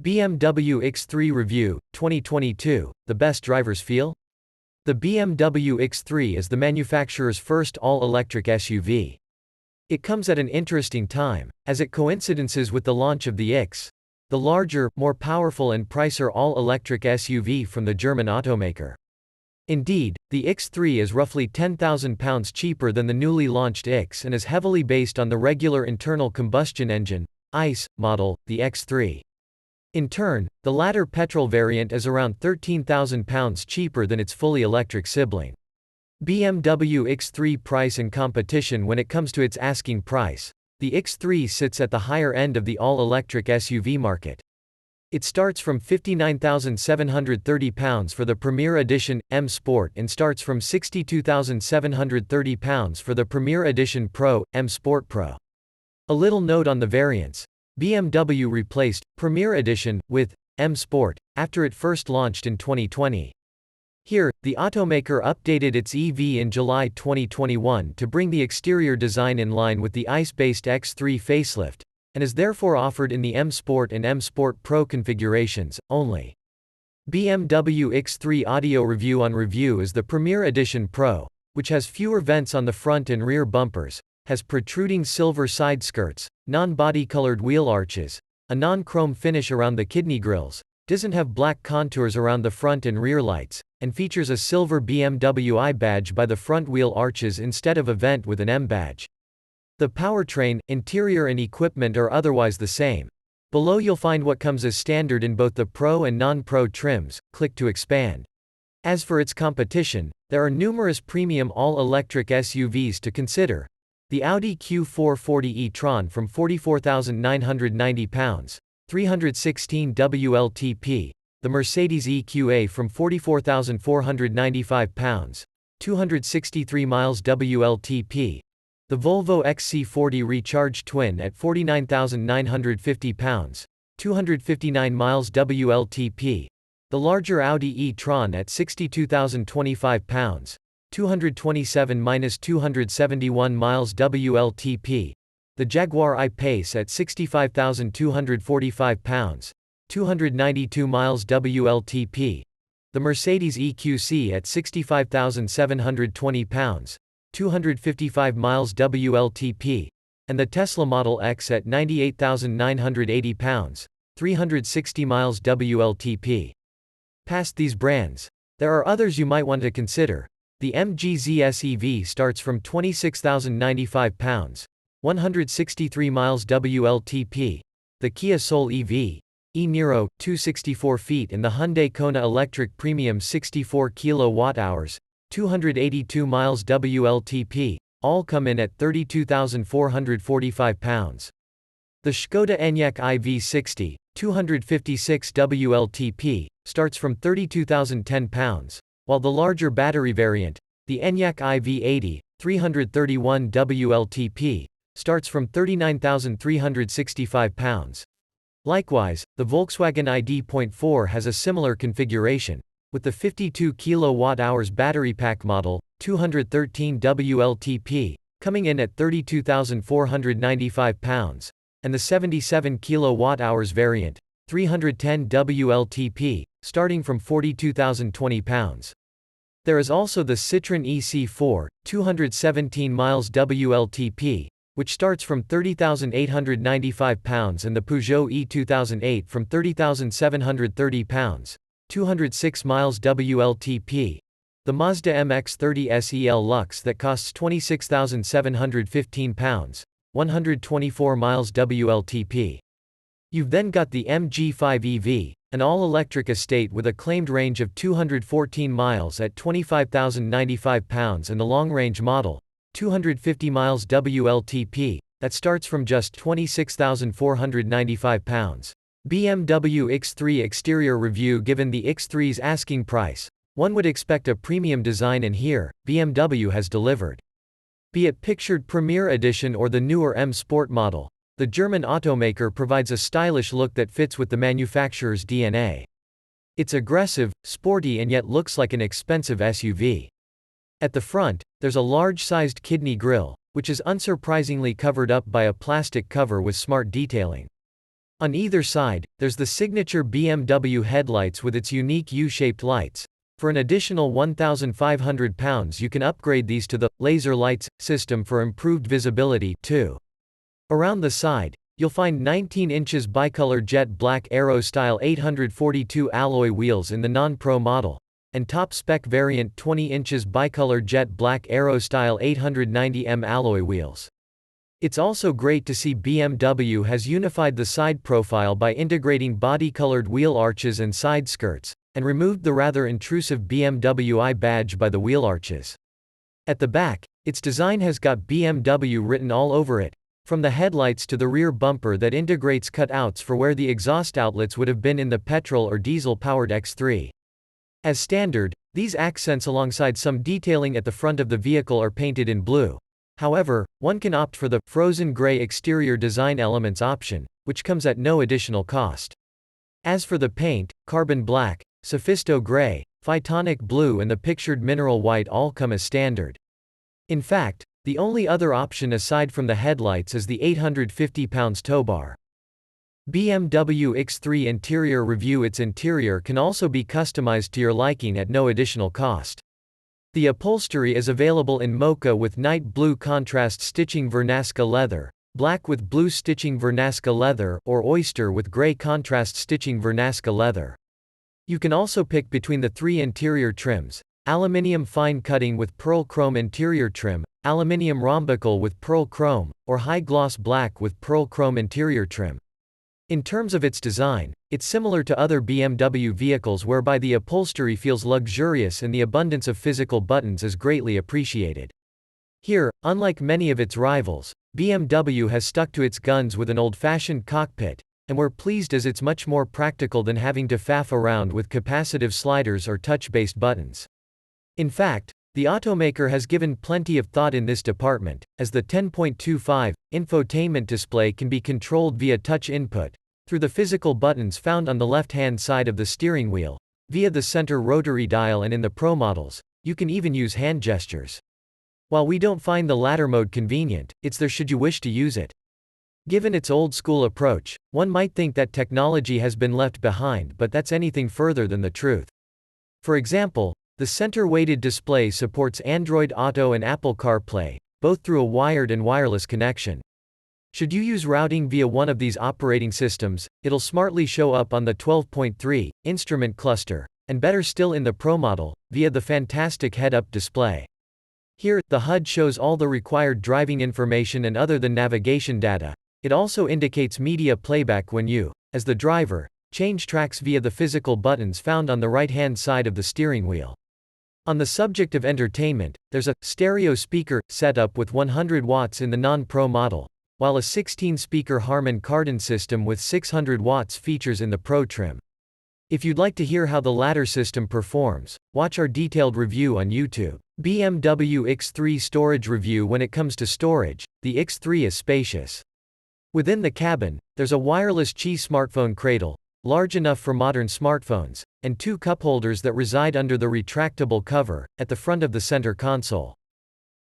BMW X3 Review, 2022, the best drivers feel? The BMW X3 is the manufacturer's first all-electric SUV. It comes at an interesting time, as it coincidences with the launch of the iX, the larger, more powerful and pricier all-electric SUV from the German automaker. Indeed, the X3 is roughly £10,000 cheaper than the newly launched iX and is heavily based on the regular internal combustion engine, ICE, model, the X3. In turn, the latter petrol variant is around £13,000 cheaper than its fully electric sibling. BMW X3 price and competition. When it comes to its asking price, the X3 sits at the higher end of the all-electric SUV market. It starts from £59,730 for the Premier Edition M Sport and starts from £62,730 for the Premier Edition Pro, M Sport Pro. A little note on the variants. BMW replaced Premier Edition with M Sport after it first launched in 2020. Here, the automaker updated its EV in July 2021 to bring the exterior design in line with the ICE-based X3 facelift, and is therefore offered in the M Sport and M Sport Pro configurations only. BMW X3 audio review. On review is the Premier Edition Pro, which has fewer vents on the front and rear bumpers, has protruding silver side skirts, non-body colored wheel arches, a non-chrome finish around the kidney grills, doesn't have black contours around the front and rear lights, and features a silver BMW I badge by the front wheel arches instead of a vent with an M badge. The powertrain, interior and equipment are otherwise the same. Below you'll find what comes as standard in both the Pro and non-Pro trims. Click to expand. As for its competition, there are numerous premium all-electric SUVs to consider. The Audi Q4 e-tron from £44,990, 316 WLTP, the Mercedes EQA from £44,495, 263 miles WLTP, the Volvo XC40 Recharge Twin at £49,950, 259 miles WLTP, the larger Audi e-tron at £62,025, 227–271 miles WLTP, the Jaguar I-Pace at £65,245, 292 miles WLTP, the Mercedes EQC at £65,720, 255 miles WLTP, and the Tesla Model X at £98,980, 360 miles WLTP. Past these brands, there are others you might want to consider. The MG ZS EV starts from £26,095, 163 miles WLTP, the Kia Soul EV, e-Niro, 264 feet and the Hyundai Kona Electric Premium 64 kWh, 282 miles WLTP, all come in at £32,445. The Škoda Enyaq iV60, 256 WLTP, starts from £32,010, while the larger battery variant, the Enyaq iV80, 331 WLTP, starts from £39,365. Likewise, the Volkswagen ID.4 has a similar configuration, with the 52 kWh battery pack model, 213 WLTP, coming in at £32,495, and the 77 kWh variant, 310 WLTP, starting from £42,020. There is also the Citroën EC4, 217 miles WLTP, which starts from £30,895 and the Peugeot E2008 from £30,730, 206 miles WLTP, the Mazda MX-30 SEL Lux that costs £26,715, 124 miles WLTP. You've then got the MG5 EV, an all-electric estate with a claimed range of 214 miles at £25,095 and the long-range model, 250 miles WLTP, that starts from just £26,495. BMW X3 exterior review. Given the X3's asking price, one would expect a premium design, and here, BMW has delivered. Be it pictured Premier Edition or the newer M Sport model, the German automaker provides a stylish look that fits with the manufacturer's DNA. It's aggressive, sporty and yet looks like an expensive SUV. At the front, there's a large-sized kidney grille, which is unsurprisingly covered up by a plastic cover with smart detailing. On either side, there's the signature BMW headlights with its unique U-shaped lights. For an additional £1,500 you can upgrade these to the laser lights system for improved visibility, too. Around the side, you'll find 19 inches bicolor jet black Aero style 842 alloy wheels in the non-Pro model, and top spec variant 20 inches bicolor jet black Aero style 890M alloy wheels. It's also great to see BMW has unified the side profile by integrating body-colored wheel arches and side skirts, and removed the rather intrusive BMW I badge by the wheel arches. At the back, its design has got BMW written all over it, from the headlights to the rear bumper that integrates cutouts for where the exhaust outlets would have been in the petrol or diesel-powered X3. As standard, these accents alongside some detailing at the front of the vehicle are painted in blue. However, one can opt for the frozen gray exterior design elements option, which comes at no additional cost. As for the paint, carbon black, Sophisto gray, Phytonic blue and the pictured mineral white all come as standard. In fact, the only other option aside from the headlights is the £850 tow bar. BMW iX3 interior review. Its interior can also be customized to your liking at no additional cost. The upholstery is available in mocha with night blue contrast stitching Vernasca leather, black with blue stitching Vernasca leather, or oyster with gray contrast stitching Vernasca leather. You can also pick between the three interior trims: aluminium fine cutting with pearl chrome interior trim, aluminium rhombical with pearl chrome, or high gloss black with pearl chrome interior trim. In terms of its design, it's similar to other BMW vehicles whereby the upholstery feels luxurious and the abundance of physical buttons is greatly appreciated. Here, unlike many of its rivals, BMW has stuck to its guns with an old-fashioned cockpit, and we're pleased as it's much more practical than having to faff around with capacitive sliders or touch-based buttons. In fact, the automaker has given plenty of thought in this department, as the 10.25 infotainment display can be controlled via touch input, through the physical buttons found on the left-hand side of the steering wheel, via the center rotary dial, and in the Pro models, you can even use hand gestures. While we don't find the latter mode convenient, it's there should you wish to use it. Given its old-school approach, one might think that technology has been left behind, but that's anything further than the truth. For example, the center-weighted display supports Android Auto and Apple CarPlay, both through a wired and wireless connection. Should you use routing via one of these operating systems, it'll smartly show up on the 12.3 instrument cluster, and better still in the Pro model, via the fantastic head-up display. Here, the HUD shows all the required driving information, and other than navigation data, it also indicates media playback when you, as the driver, change tracks via the physical buttons found on the right-hand side of the steering wheel. On the subject of entertainment, there's a stereo speaker setup with 100 watts in the non-Pro model, while a 16-speaker Harman Kardon system with 600 watts features in the Pro trim. If you'd like to hear how the latter system performs, watch our detailed review on YouTube. BMW iX3 storage review. When it comes to storage, the iX3 is spacious. Within the cabin, there's a wireless Qi smartphone cradle, large enough for modern smartphones, and two cup holders that reside under the retractable cover, at the front of the center console.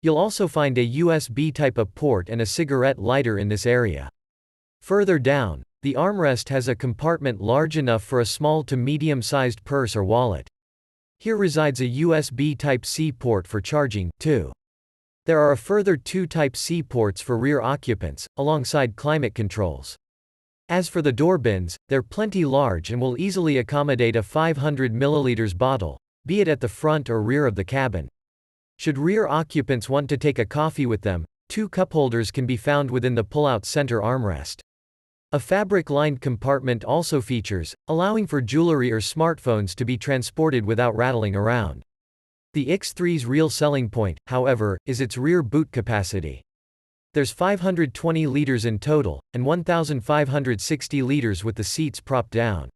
You'll also find a USB Type-A port and a cigarette lighter in this area. Further down, the armrest has a compartment large enough for a small to medium-sized purse or wallet. Here resides a USB Type-C port for charging, too. There are a further two Type-C ports for rear occupants, alongside climate controls. As for the door bins, they're plenty large and will easily accommodate a 500 ml bottle, be it at the front or rear of the cabin. Should rear occupants want to take a coffee with them, two cup holders can be found within the pull-out center armrest. A fabric-lined compartment also features, allowing for jewelry or smartphones to be transported without rattling around. The iX3's real selling point, however, is its rear boot capacity. There's 520 liters in total, and 1,560 liters with the seats propped down.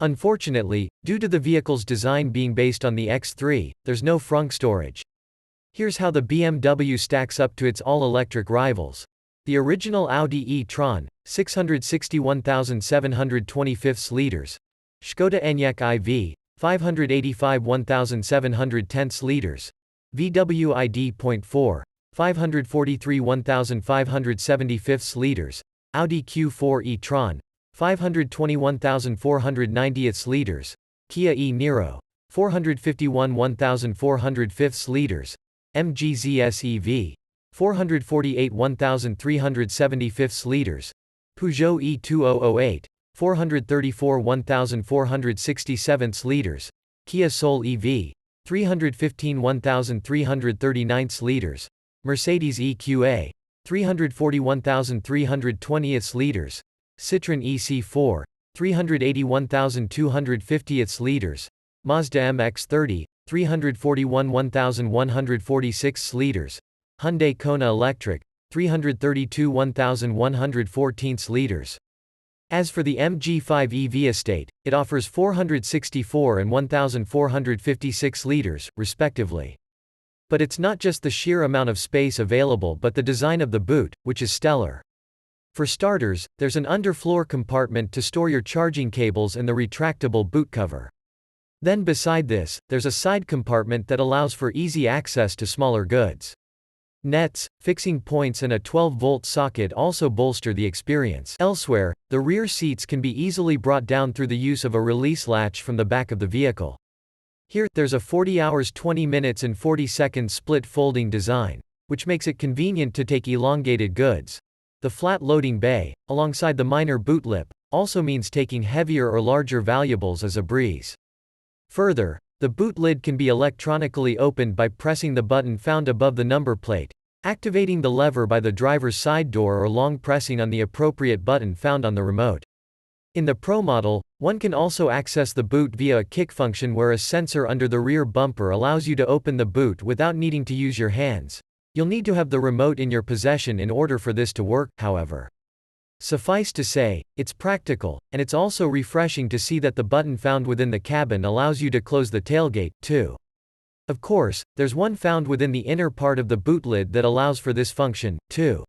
Unfortunately, due to the vehicle's design being based on the X3, there's no frunk storage. Here's how the BMW stacks up to its all-electric rivals. The original Audi e-tron, 661,725 liters. Škoda Enyaq iV, 585 1,710 liters. VW ID.4, 543 1,575 liters. Audi Q4 e-tron, 521,490 liters. Kia e-Niro. 451 1,405 liters. MG ZS EV. 448 1,375 liters. Peugeot E2008. 434 1,467 liters. Kia Soul EV. 315 1,339 liters. Mercedes EQA. 341,320 liters. Citroën EC4. 381,250 liters. Mazda MX-30. 341 1,146 liters. Hyundai Kona Electric. 332 1,114 liters. As for the MG5 EV estate, it offers 464 and 1,456 liters, respectively. But it's not just the sheer amount of space available but the design of the boot, which is stellar. For starters, there's an underfloor compartment to store your charging cables and the retractable boot cover. Then beside this, there's a side compartment that allows for easy access to smaller goods. Nets, fixing points and a 12-volt socket also bolster the experience. Elsewhere, the rear seats can be easily brought down through the use of a release latch from the back of the vehicle. Here, there's a 40 hours 20 minutes and 40 seconds split folding design, which makes it convenient to take elongated goods. The flat loading bay, alongside the minor boot lip, also means taking heavier or larger valuables is a breeze. Further, the boot lid can be electronically opened by pressing the button found above the number plate, activating the lever by the driver's side door or long pressing on the appropriate button found on the remote. In the Pro model, one can also access the boot via a kick function where a sensor under the rear bumper allows you to open the boot without needing to use your hands. You'll need to have the remote in your possession in order for this to work, however. Suffice to say, it's practical, and it's also refreshing to see that the button found within the cabin allows you to close the tailgate, too. Of course, there's one found within the inner part of the boot lid that allows for this function, too.